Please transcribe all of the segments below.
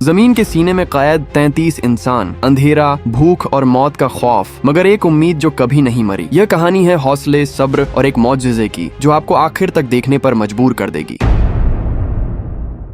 जमीन के सीने में कैद 33 इंसान, अंधेरा, भूख और मौत का खौफ, मगर एक उम्मीद जो कभी नहीं मरी। यह कहानी है हौसले, सब्र और एक मौजज़े की, जो आपको आखिर तक देखने पर मजबूर कर देगी।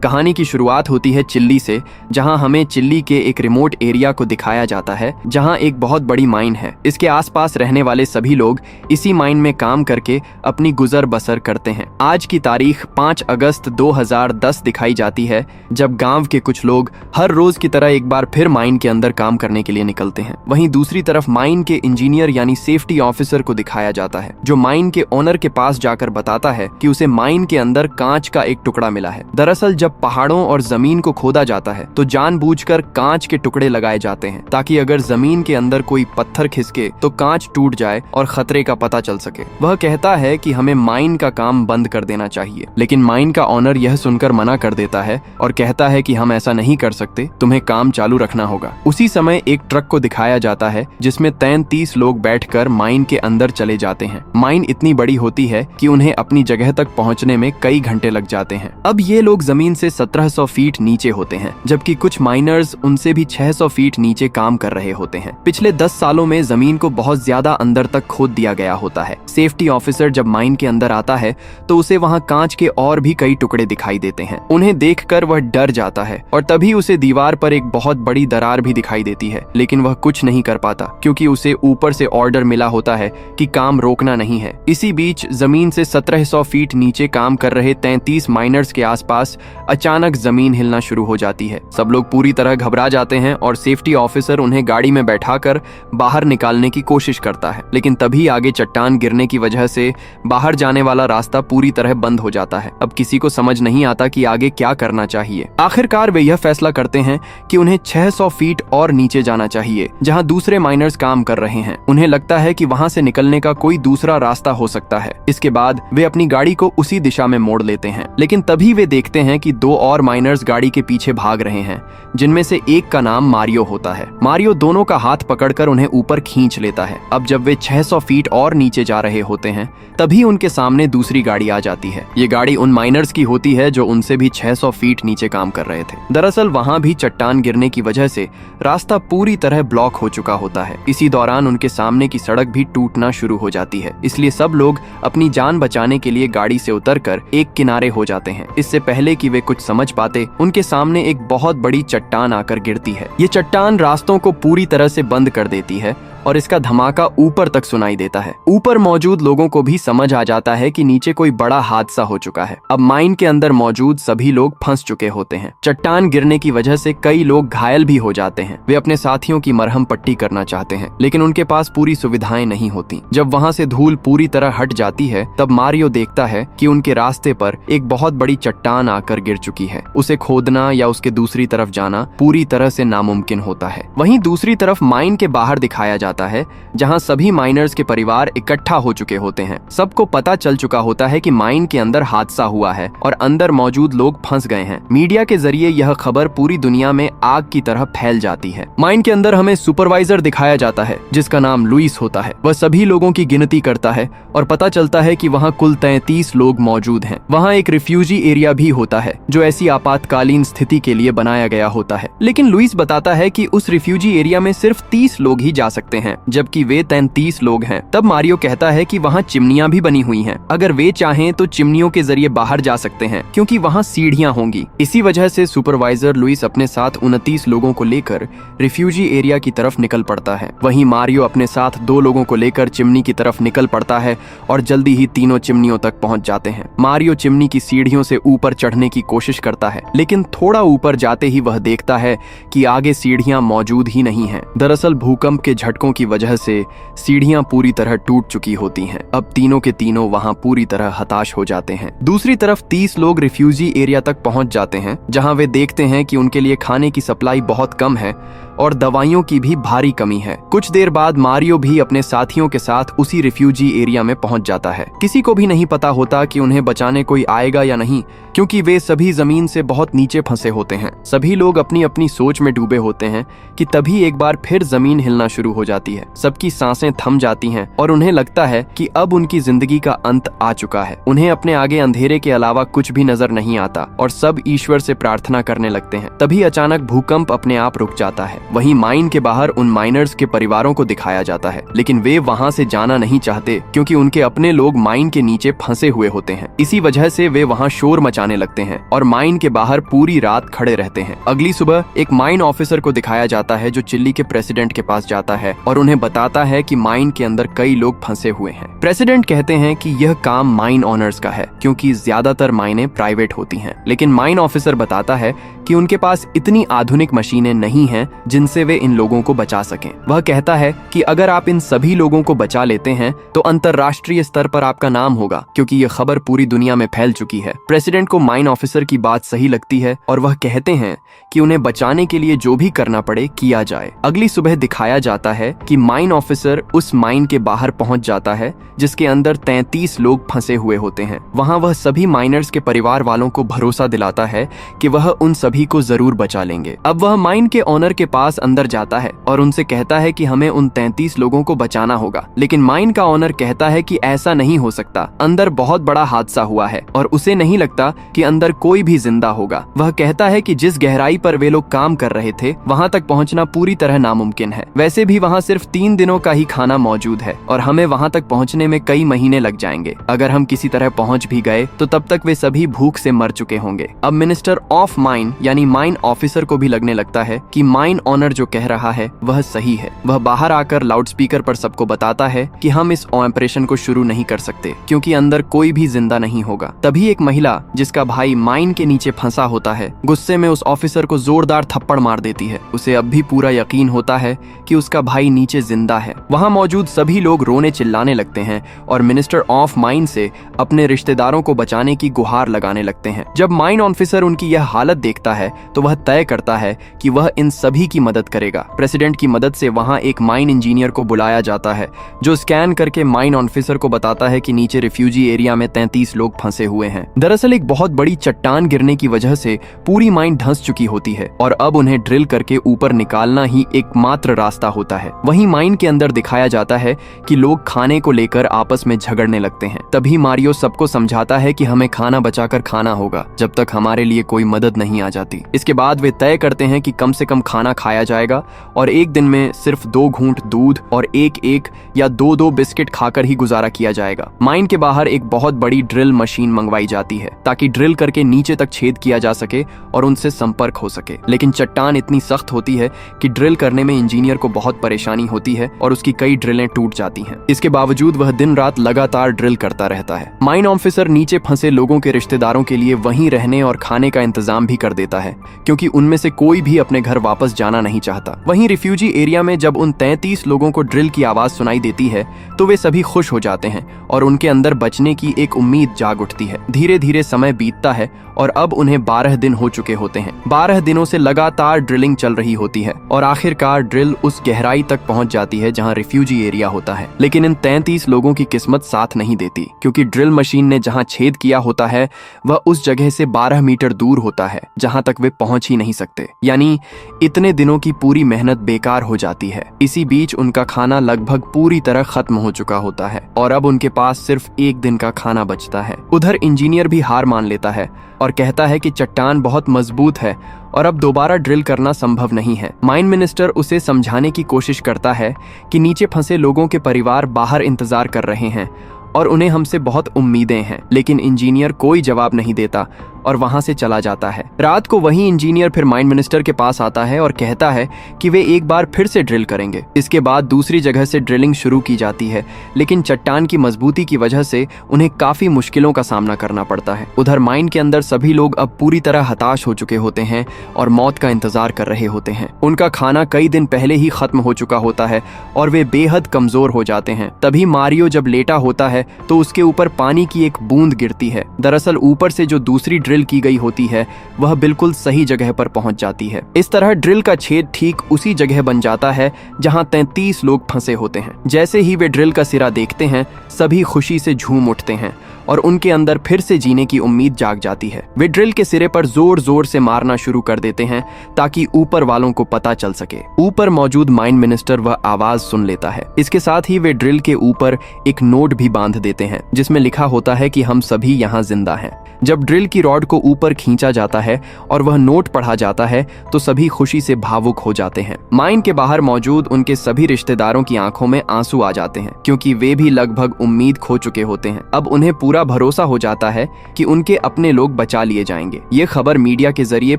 कहानी की शुरुआत होती है चिल्ली से, जहां हमें चिल्ली के एक रिमोट एरिया को दिखाया जाता है, जहां एक बहुत बड़ी माइन है। इसके आसपास रहने वाले सभी लोग इसी माइन में काम करके अपनी गुजर बसर करते हैं। आज की तारीख 5 अगस्त 2010 दिखाई जाती है, जब गांव के कुछ लोग हर रोज की तरह एक बार फिर माइन के अंदर काम करने के लिए निकलते हैं। वहीं दूसरी तरफ माइन के इंजीनियर यानी सेफ्टी ऑफिसर को दिखाया जाता है, जो माइन के ओनर के पास जाकर बताता है कि उसे माइन के अंदर कांच का एक टुकड़ा मिला है। दरअसल जब पहाड़ों और जमीन को खोदा जाता है तो जानबूझकर कांच के टुकड़े लगाए जाते हैं, ताकि अगर जमीन के अंदर कोई पत्थर खिसके तो कांच टूट जाए और खतरे का पता चल सके। वह कहता है कि हमें माइन का काम बंद कर देना चाहिए, लेकिन माइन का ओनर यह सुनकर मना कर देता है और कहता है कि हम ऐसा नहीं कर सकते, तुम्हें काम चालू रखना होगा। उसी समय एक ट्रक को दिखाया जाता है, जिसमें 33 लोग बैठकर माइन के अंदर चले जाते हैं। माइन इतनी बड़ी होती है कि उन्हें अपनी जगह तक पहुंचने में कई घंटे लग जाते हैं। अब ये लोग जमीन से 1700 फीट नीचे होते हैं, जबकि कुछ माइनर्स उनसे भी 600 फीट नीचे काम कर रहे होते हैं। पिछले 10 सालों में जमीन को बहुत ज्यादा अंदर तक खोद दिया गया होता है। सेफ्टी ऑफिसर जब माइन के अंदर आता है तो उसे वहां कांच के और भी कई टुकड़े दिखाई देते हैं। उन्हें देखकर वह डर जाता है और तभी उसे दीवार पर एक बहुत बड़ी दरार भी दिखाई देती है, लेकिन वह कुछ नहीं कर पाता, क्योंकि उसे ऊपर से ऑर्डर मिला होता है कि काम रोकना नहीं है। इसी बीच जमीन से 1700 फीट नीचे काम कर रहे 33 माइनर्स के आसपास अचानक जमीन हिलना शुरू हो जाती है। सब लोग पूरी तरह घबरा जाते हैं और सेफ्टी ऑफिसर उन्हें गाड़ी में बैठाकर बाहर निकालने की कोशिश करता है, लेकिन तभी आगे चट्टान गिरने की वजह से बाहर जाने वाला रास्ता पूरी तरह बंद हो जाता है। अब किसी को समझ नहीं आता कि आगे क्या करना चाहिए। आखिरकार वे यह फैसला करते हैं कि उन्हें 600 फीट और नीचे जाना चाहिए, जहां दूसरे माइनर्स काम कर रहे हैं। उन्हें लगता है कि वहां से निकलने का कोई दूसरा रास्ता हो सकता है। इसके बाद वे अपनी गाड़ी को उसी दिशा में मोड़ लेते हैं, लेकिन तभी वे देखते हैं कि 2 और माइनर्स गाड़ी के पीछे भाग रहे हैं, जिनमें से एक का नाम मारियो होता है। मारियो दोनों का हाथ पकड़कर उन्हें ऊपर खींच लेता है। अब जब वे 600 फीट और नीचे जा रहे होते हैं, तभी उनके सामने दूसरी गाड़ी आ जाती है। ये गाड़ी उन माइनर्स की होती है जो उनसे भी 600 फीट नीचे काम कर रहे थे। दरअसल वहां भी चट्टान गिरने की वजह से रास्ता पूरी तरह ब्लॉक हो चुका होता है। इसी दौरान उनके सामने की सड़क भी टूटना शुरू हो जाती है, इसलिए सब लोग अपनी जान बचाने के लिए गाड़ी से उतरकर एक किनारे हो जाते हैं। इससे पहले कि वे कुछ समझ पाते, उनके सामने एक बहुत बड़ी चट्टान आकर गिरती है। ये चट्टान रास्तों को पूरी तरह से बंद कर देती है और इसका धमाका ऊपर तक सुनाई देता है। ऊपर मौजूद लोगों को भी समझ आ जाता है कि नीचे कोई बड़ा हादसा हो चुका है। अब माइन के अंदर मौजूद सभी लोग फंस चुके होते हैं। चट्टान गिरने की वजह से कई लोग घायल भी हो जाते हैं। वे अपने साथियों की मरहम पट्टी करना चाहते हैं, लेकिन उनके पास पूरी सुविधाएं नहीं होती। जब वहां से धूल पूरी तरह हट जाती है, तब मारियो देखता है कि उनके रास्ते पर एक बहुत बड़ी चट्टान आकर गिर चुकी है। उसे खोदना या उसके दूसरी तरफ जाना पूरी तरह से नामुमकिन होता है। वहीं दूसरी तरफ माइन के बाहर दिखाया जाता है, जहां सभी माइनर्स के परिवार इकट्ठा हो चुके होते हैं। सबको पता चल चुका होता है कि माइन के अंदर हादसा हुआ है और अंदर मौजूद लोग फंस गए हैं। मीडिया के जरिए यह खबर पूरी दुनिया में आग की तरह फैल जाती है। माइन के अंदर हमें सुपरवाइजर दिखाया जाता है, जिसका नाम लुइस होता है। वह सभी लोगों की गिनती करता है और पता चलता है कि वहां कुल 33 लोग मौजूद हैं। वहां एक रिफ्यूजी एरिया भी होता है, जो ऐसी आपातकालीन स्थिति के लिए बनाया गया होता है। लेकिन लुइस बताता है कि उस रिफ्यूजी एरिया में सिर्फ 30 लोग ही जा सकते हैं, जबकि वे 33 लोग हैं। तब मारियो कहता है कि वहाँ चिमनियां भी बनी हुई हैं। अगर वे चाहें तो चिमनियों के जरिए बाहर जा सकते हैं, क्योंकि वहाँ सीढ़ियां होंगी। इसी वजह से सुपरवाइजर लुइस अपने साथ 29 लोगों को लेकर रिफ्यूजी एरिया की तरफ निकल पड़ता है। वहीं मारियो अपने साथ 2 लोगों को लेकर चिमनी की तरफ निकल पड़ता है और जल्दी ही तीनों चिमनियों तक पहुंच जाते हैं। मारियो चिमनी की सीढ़ियों से ऊपर चढ़ने की कोशिश करता है, लेकिन थोड़ा ऊपर जाते ही वह देखता है कि आगे सीढ़ियां मौजूद ही नहीं है। दरअसल भूकंप के झटकों की वजह से सीढ़ियां पूरी तरह टूट चुकी होती हैं। अब तीनों के तीनों वहां पूरी तरह हताश हो जाते हैं। दूसरी तरफ 30 लोग रिफ्यूजी एरिया तक पहुंच जाते हैं, जहां वे देखते हैं कि उनके लिए खाने की सप्लाई बहुत कम है और दवाइयों की भी भारी कमी है। कुछ देर बाद मारियो भी अपने साथियों के साथ उसी रिफ्यूजी एरिया में पहुंच जाता है। किसी को भी नहीं पता होता कि उन्हें बचाने कोई आएगा या नहीं, क्योंकि वे सभी जमीन से बहुत नीचे फंसे होते हैं। सभी लोग अपनी अपनी सोच में डूबे होते हैं कि तभी एक बार फिर जमीन हिलना शुरू हो जाती है। सबकी सांसें थम जाती हैं और उन्हें लगता है कि अब उनकी जिंदगी का अंत आ चुका है। उन्हें अपने आगे अंधेरे के अलावा कुछ भी नजर नहीं आता और सब ईश्वर से प्रार्थना करने लगते हैं। तभी अचानक भूकंप अपने आप रुक जाता है। वहीं माइन के बाहर उन माइनर्स के परिवारों को दिखाया जाता है, लेकिन वे वहां से जाना नहीं चाहते क्योंकि उनके अपने लोग माइन के नीचे फंसे हुए होते हैं। इसी वजह से वे वहां शोर मचाने लगते हैं और माइन के बाहर पूरी रात खड़े रहते हैं। अगली सुबह एक माइन ऑफिसर को दिखाया जाता है जो चिल्ली के प्रेसिडेंट के पास जाता है और उन्हें बताता है कि माइन के अंदर कई लोग फंसे हुए हैं। प्रेसिडेंट कहते हैं कि यह काम माइन ओनर्स का है क्योंकि ज्यादातर माइनें प्राइवेट होती हैं, लेकिन माइन ऑफिसर बताता है कि उनके पास इतनी आधुनिक मशीनें नहीं हैं जिनसे वे इन लोगों को बचा सकें। वह कहता है कि अगर आप इन सभी लोगों को बचा लेते हैं तो अंतर्राष्ट्रीय स्तर पर आपका नाम होगा, क्योंकि यह खबर पूरी दुनिया में फैल चुकी है। प्रेसिडेंट को माइन ऑफिसर की बात सही लगती है और वह कहते हैं कि उन्हें बचाने के लिए जो भी करना पड़े किया जाए। अगली सुबह दिखाया जाता है कि माइन ऑफिसर उस माइन के बाहर पहुंच जाता है जिसके अंदर 33 लोग फंसे हुए होते हैं। वहां वह सभी माइनर्स के परिवार वालों को भरोसा दिलाता है कि वह उन सभी को जरूर बचा लेंगे। अब वह माइन के ओनर के पास अंदर जाता है और उनसे कहता है कि हमें उन 33 लोगों को बचाना होगा, लेकिन माइन का ओनर कहता है कि ऐसा नहीं हो सकता, अंदर बहुत बड़ा हादसा हुआ है और उसे नहीं लगता कि अंदर कोई भी जिंदा होगा। वह कहता है कि जिस गहराई पर वे लोग काम कर रहे थे वहां तक पहुंचना पूरी तरह नामुमकिन है। वैसे भी वहां सिर्फ 3 दिनों का ही खाना मौजूद है और हमें वहां तक पहुंचने में कई महीने लग जाएंगे। अगर हम किसी तरह पहुंच भी गए तो तब तक वे सभी भूख से मर चुके होंगे। अब मिनिस्टर ऑफ माइन यानी माइन ऑफिसर को भी लगने लगता है कि माइन ओनर जो कह रहा है वह सही है। वह बाहर आकर लाउडस्पीकर पर सबको बताता है कि हम इस ऑपरेशन को शुरू नहीं कर सकते क्योंकि अंदर कोई भी जिंदा नहीं होगा। तभी एक महिला जिसका भाई माइन के नीचे फंसा होता है गुस्से में उस ऑफिसर को जोरदार थप्पड़ मार देती है। उसे अब भी पूरा यकीन होता है कि उसका भाई नीचे जिंदा है। वहां मौजूद सभी लोग रोने चिल्लाने लगते हैं और मिनिस्टर ऑफ माइन से अपने रिश्तेदारों को बचाने की गुहार लगाने लगते हैं। जब माइन ऑफिसर उनकी यह हालत देखता है तो वह तय करता है कि वह इन सभी की मदद करेगा। प्रेसिडेंट की मदद से वहां एक माइन इंजीनियर को बुलाया जाता है जो स्कैन करके माइन ऑफिसर को बताता है कि नीचे रिफ्यूजी एरिया में 33 लोग फंसे हुए हैं। दरअसल एक बहुत बड़ी चट्टान गिरने की वजह से पूरी माइन धंस चुकी होती है और अब उन्हें ड्रिल करके ऊपर निकालना ही एकमात्र रास्ता होता है। वहीं माइन के अंदर दिखाया जाता है कि लोग खाने को लेकर आपस में झगड़ने लगते हैं। तभी मारियो सबको समझाता है कि हमें खाना बचाकर खाना होगा जब तक हमारे लिए कोई मदद नहीं आ जाती। इसके बाद वे तय करते हैं कि कम से कम खाना खाया जाएगा और एक दिन में सिर्फ 2 घूंट दूध और एक या 2 बिस्किट खाकर ही गुजारा किया जाएगा। माइन के बाहर एक बहुत बड़ी ड्रिल मशीन मंगवाई जाती है ताकि ड्रिल करके नीचे तक छेद किया जा सके और उनसे संपर्क हो सके, लेकिन चट्टान इतनी सख्त होती है कि ड्रिल करने में इंजीनियर को बहुत परेशानी होती है और उसकी कई ड्रिलें टूट जाती हैं। इसके बावजूद वह दिन रात लगातार ड्रिल करता रहता है। माइन ऑफिसर नीचे फंसे लोगों के रिश्तेदारों के लिए वहीं रहने और खाने का इंतजाम भी कर देता है क्योंकि उनमें से कोई भी अपने घर वापस जाना नहीं चाहता। वहीं रिफ्यूजी एरिया में जब उन 33 लोगों को ड्रिल की आवाज सुनाई देती है तो वे सभी खुश हो जाते हैं और उनके अंदर बचने की एक उम्मीद जाग उठती है। धीरे धीरे समय बीतता है और अब उन्हें 12 दिन हो चुके होते हैं। 12 दिनों से लगातार ड्रिलिंग चल रही होती है और आखिरकार ड्रिल उस गहराई तक पहुंच जाती है जहां रिफ्यूजी एरिया होता है। लेकिन इन 33 लोगों की किस्मत साथ नहीं देती क्योंकि ड्रिल मशीन ने जहां छेद किया होता है वह उस जगह से 12 मीटर दूर होता है जहां तक वे पहुंच ही नहीं सकते। यानी इतने दिनों की पूरी मेहनत बेकार हो जाती है। इसी बीच उनका खाना लगभग पूरी तरह खत्म हो चुका होता है और अब उनके पास सिर्फ 1 दिन का खाना बचता है। उधर इंजीनियर भी हार मान लेता है और कहता है कि चट्टान बहुत मजबूत है और अब दोबारा ड्रिल करना संभव नहीं है। माइन मिनिस्टर उसे समझाने की कोशिश करता है कि नीचे फंसे लोगों के परिवार बाहर इंतजार कर रहे हैं और उन्हें हमसे बहुत उम्मीदें हैं, लेकिन इंजीनियर कोई जवाब नहीं देता और वहां से चला जाता है। रात को वही इंजीनियर फिर माइन मिनिस्टर के पास आता है और कहता है कि वे एक बार फिर से ड्रिल करेंगे। इसके बाद दूसरी जगह से ड्रिलिंग शुरू की जाती है, लेकिन चट्टान की मजबूती की वजह से उन्हें काफी मुश्किलों का सामना करना पड़ता है। उधर माइन के अंदर सभी लोग अब पूरी तरह हताश हो चुके होते हैं और मौत का इंतजार कर रहे होते हैं। उनका खाना कई दिन पहले ही खत्म हो चुका होता है और वे बेहद कमजोर हो जाते हैं। तभी मारियो जब लेटा होता है तो उसके ऊपर पानी की एक बूंद गिरती है। दरअसल ऊपर से जो दूसरी ड्रिल की गई होती है वह बिल्कुल सही जगह पर पहुंच जाती है। इस तरह ड्रिल का छेद ठीक उसी जगह बन जाता है जहां 33 लोग फंसे होते हैं। जैसे ही वे ड्रिल का सिरा देखते हैं सभी खुशी से झूम उठते हैं और उनके अंदर फिर से जीने की उम्मीद जाग जाती है। वे ड्रिल के सिरे पर जोर जोर से मारना शुरू कर देते हैं ताकि ऊपर वालों को पता चल सके। ऊपर मौजूद माइन मिनिस्टर वह आवाज सुन लेता है। इसके साथ ही वे ड्रिल के ऊपर एक नोट भी बांध देते हैं जिसमें लिखा होता है कि हम सभी यहाँ जिंदा हैं। जब ड्रिल की रॉड को ऊपर खींचा जाता है और वह नोट पढ़ा जाता है तो सभी खुशी से भावुक हो जाते हैं। माइन के बाहर मौजूद उनके सभी रिश्तेदारों की आंखों में आंसू आ जाते हैं क्योंकि वे भी लगभग उम्मीद खो चुके होते हैं। अब उन्हें पूरा भरोसा हो जाता है कि उनके अपने लोग बचा लिए जाएंगे। ये खबर मीडिया के जरिए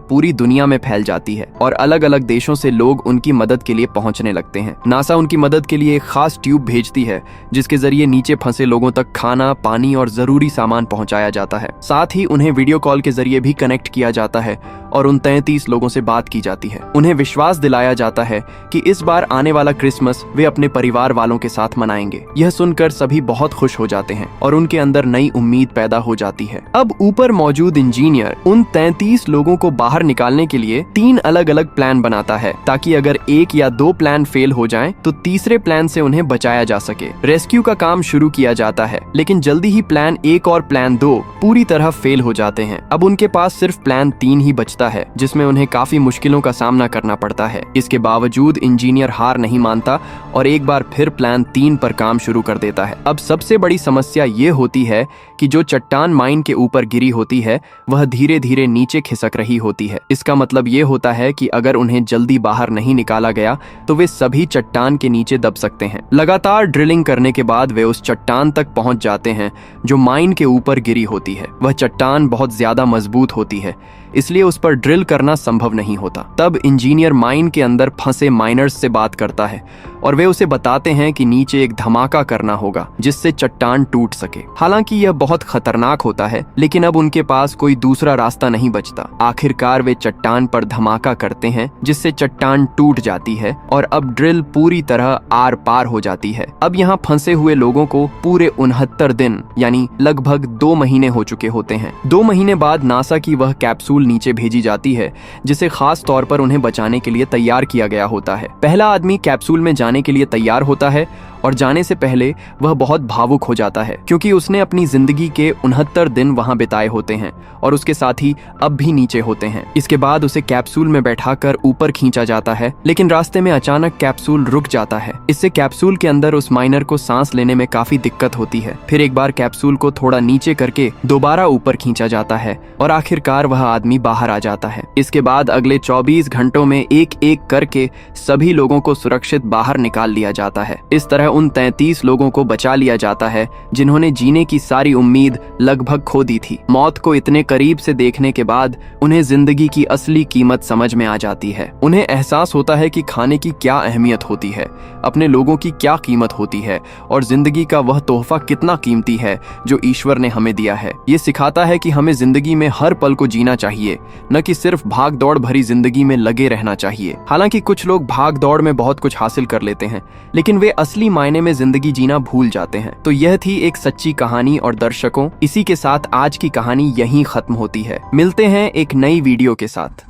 पूरी दुनिया में फैल जाती है और अलग अलग देशों से लोग उनकी मदद के लिए पहुंचने लगते हैं। नासा उनकी मदद के लिए एक खास ट्यूब भेजती है जिसके जरिए नीचे फंसे लोगों तक खाना, पानी और जरूरी सामान पहुंचाया जाता है। साथ ही उन्हें वीडियो कॉल के जरिए भी कनेक्ट किया जाता है और उन 33 लोगों से बात की जाती है। उन्हें विश्वास दिलाया जाता है कि इस बार आने वाला क्रिसमस वे अपने परिवार वालों के साथ मनाएंगे। यह सुनकर सभी बहुत खुश हो जाते हैं और उनके अंदर नई उम्मीद पैदा हो जाती है। अब ऊपर मौजूद इंजीनियर उन 33 लोगों को बाहर निकालने के लिए 3 अलग अलग प्लान बनाता है ताकि अगर 1 या 2 प्लान फेल हो जाएं तो तीसरे प्लान से उन्हें बचाया जा सके। रेस्क्यू का काम शुरू किया जाता है लेकिन जल्दी ही प्लान 1 और प्लान 2 पूरी तरह फेल हो जाते हैं। अब उनके पास सिर्फ प्लान 3 ही बचता है जिसमें उन्हें काफी मुश्किलों का सामना करना पड़ता है। इसके बावजूद इंजीनियर हार नहीं मानता और एक बार फिर प्लान 3 पर काम शुरू कर देता है। अब सबसे बड़ी समस्या ये होती है कि जो चट्टान माइन के ऊपर गिरी होती है वह धीरे धीरे नीचे खिसक रही होती है। इसका मतलब ये होता है कि अगर उन्हें जल्दी बाहर नहीं निकाला गया तो वे सभी चट्टान के नीचे दब सकते हैं। लगातार ड्रिलिंग करने के बाद वे उस चट्टान तक पहुंच जाते हैं जो माइन के ऊपर गिरी होती है। वह चट्टान बहुत ज्यादा मजबूत होती है इसलिए उस पर ड्रिल करना संभव नहीं होता। तब इंजीनियर माइन के अंदर फंसे माइनर्स से बात करता है और वे उसे बताते हैं कि नीचे एक धमाका करना होगा जिससे चट्टान टूट सके। हालांकि यह बहुत खतरनाक होता है लेकिन अब उनके पास कोई दूसरा रास्ता नहीं बचता। आखिरकार वे चट्टान पर धमाका करते हैं जिससे चट्टान टूट जाती है और अब ड्रिल पूरी तरह आर पार हो जाती है। अब यहाँ फंसे हुए लोगों को पूरे 69 दिन यानी लगभग 2 महीने हो चुके होते हैं। 2 महीने बाद नासा की वह कैप्सूल नीचे भेजी जाती है जिसे खास तौर पर उन्हें बचाने के लिए तैयार किया गया होता है। पहला आदमी कैप्सूल में जाने के लिए तैयार होता है और जाने से पहले वह बहुत भावुक हो जाता है क्योंकि उसने अपनी जिंदगी के 69 दिन वहां बिताए होते हैं और उसके साथ ही अब भी नीचे होते हैं। इसके बाद उसे कैप्सूल में बैठाकर ऊपर खींचा जाता है लेकिन रास्ते में अचानक कैप्सूल रुक जाता है। इससे कैप्सूल के अंदर उस माइनर को सांस लेने में काफी दिक्कत होती है। फिर एक बार कैप्सूल को थोड़ा नीचे करके दोबारा ऊपर खींचा जाता है और आखिरकार वह आदमी बाहर आ जाता है। इसके बाद अगले 24 घंटों में एक एक करके सभी लोगों को सुरक्षित बाहर निकाल लिया जाता है। इस तरह उन 33 लोगों को बचा लिया जाता है जिन्होंने जीने की सारी उम्मीद लगभग खो दी थी। मौत को इतने करीब से देखने के बाद उन्हें जिंदगी की असली कीमत समझ में आ जाती है। उन्हें एहसास होता है कि खाने की क्या अहमियत होती है, अपने लोगों की क्या कीमत होती है और जिंदगी का वह तोहफा कितना कीमती है जो ईश्वर ने हमें दिया है। ये सिखाता है कि हमें जिंदगी में हर पल को जीना चाहिए, न कि सिर्फ भाग दौड़ भरी जिंदगी में लगे रहना चाहिए। हालांकि कुछ लोग भाग दौड़ में बहुत कुछ हासिल कर लेते हैं लेकिन वे असली मायने में जिंदगी जीना भूल जाते हैं। तो यह थी एक सच्ची कहानी और दर्शकों, इसी के साथ आज की कहानी यहीं खत्म होती है। मिलते हैं एक नई वीडियो के साथ।